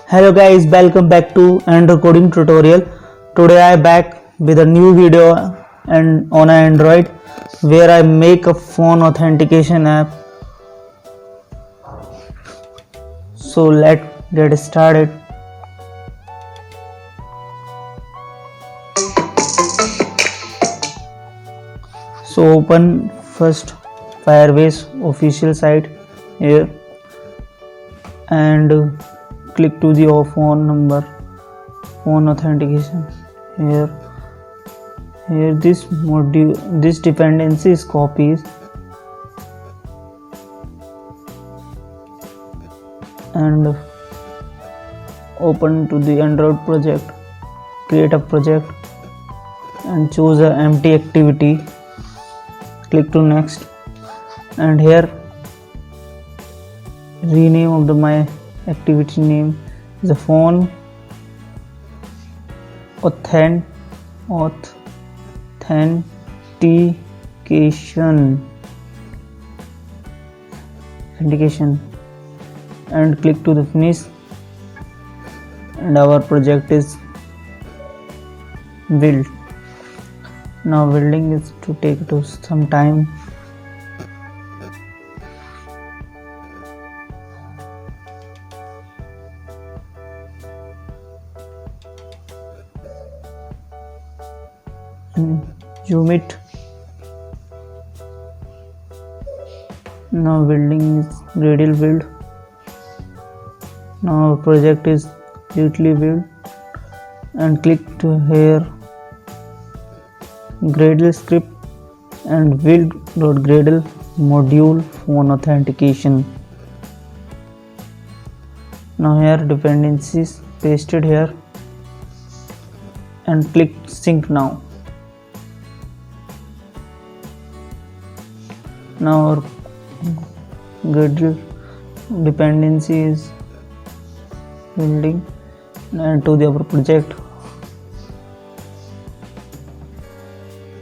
Hello guys, welcome back to Android coding tutorial. Today I back with a new video and on Android where I make a phone authentication app. So let's get started. So open first Firebase official site here and click to the phone authentication here this dependency is copies and open to the Android project, create a project and choose a empty activity, click to next, and here rename of the my activity name is a phone authentication and click to the finish, and our project is built. Now building is to take some time. Zoom it. Now building is Gradle build. Now our project is completely built, and click to here Gradle script and build.gradle module phone authentication. Now here dependencies pasted here and click sync now. Now our Gradle dependency is building and to the our project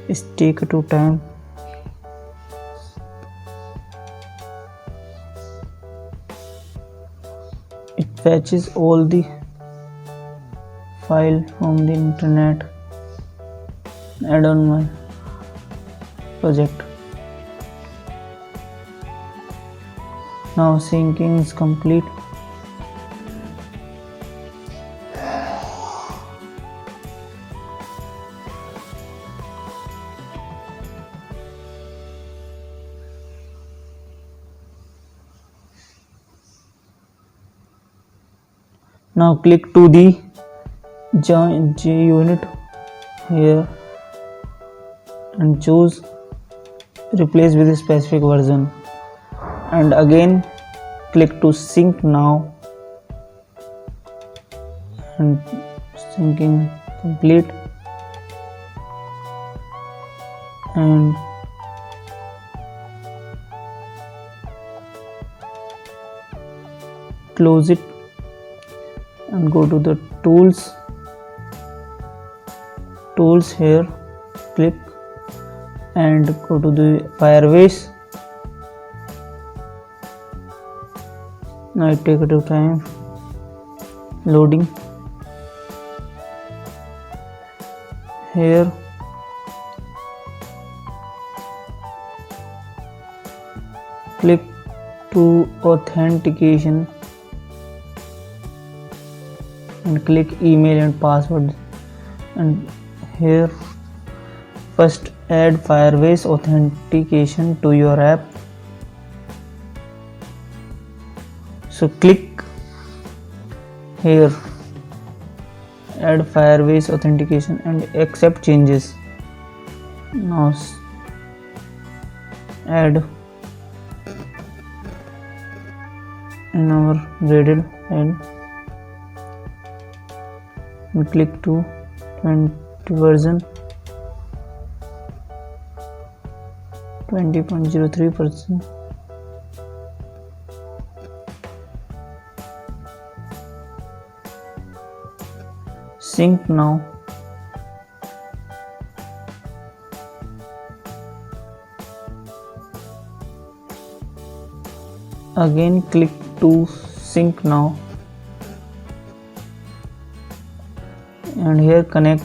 is take to time. It fetches all the file from the internet, add on my project. Now syncing is complete. Now click to the JUnit here and choose replace with a specific version, and again click to sync now, and syncing complete, and close it and go to the tools here, click and go to the Firebase. Now it take a little time loading. Here click to authentication and click email and password, and here first add Firebase authentication to your app. So click here add Firebase authentication and accept changes. Now add in our Gradle and click to 20 version 20.03%. Sync now. Again click to sync now. and here connect,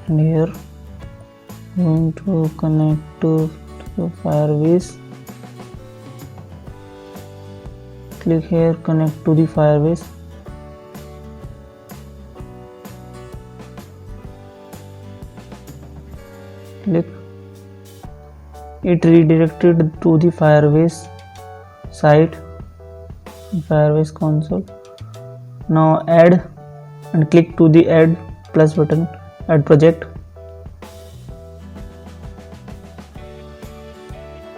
and here going to connect to Firebase. Click here, connect to the Firebase. Click. It redirected to the Firebase site, Firebase console. Now add, and click to the add plus button, add project,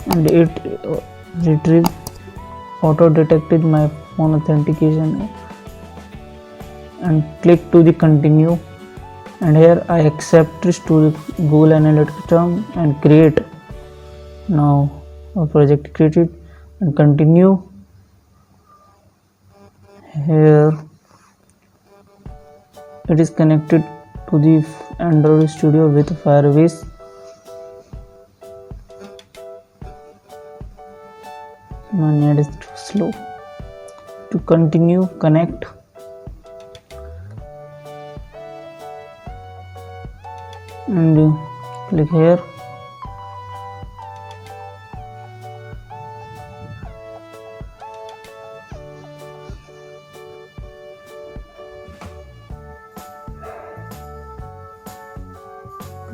and it retrieved, auto detected my phone authentication, and click to the continue, and here I accept this to the Google Analytics term and create. Now a project created, and continue. Here it is connected to the Android Studio with Firebase. My net is too slow. To continue, connect, and click here.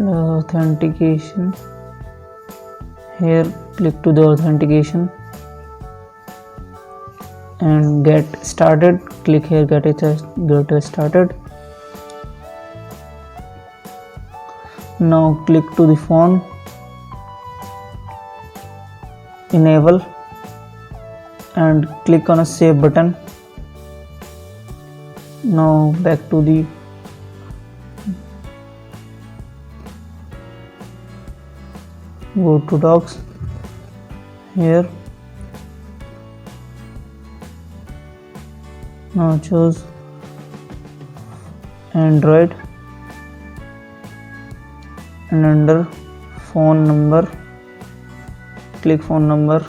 Authentication. Here click to the authentication and get started. Click here, get started. Now click to the phone, enable, and click on a save button. Now back to the go to docs. Here now choose Android, and under phone number click phone number,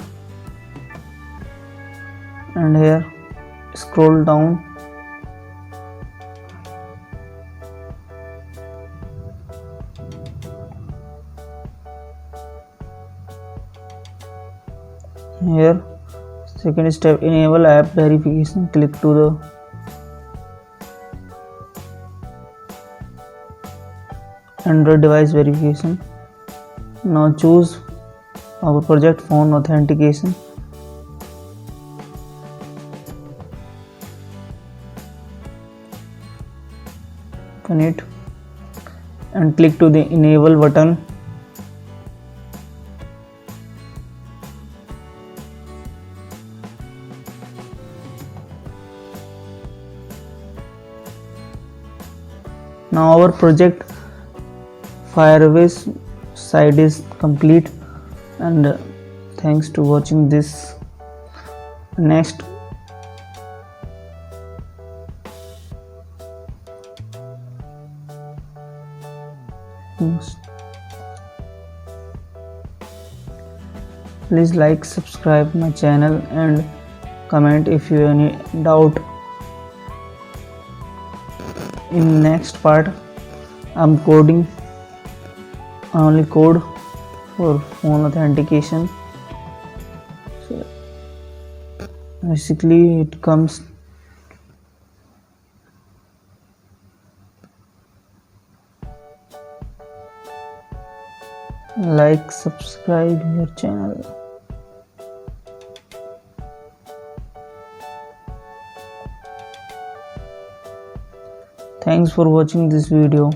and here scroll down, here second step, enable app verification. Click to the Android device verification. Now choose our project phone authentication. Open it and click to the enable button. Now our project Firebase site is complete, and thanks to watching this. Next, please like, subscribe my channel, and comment if you have any doubt. In next part, I'm coding only code for phone authentication. So basically it comes like, subscribe your channel. Thanks for watching this video.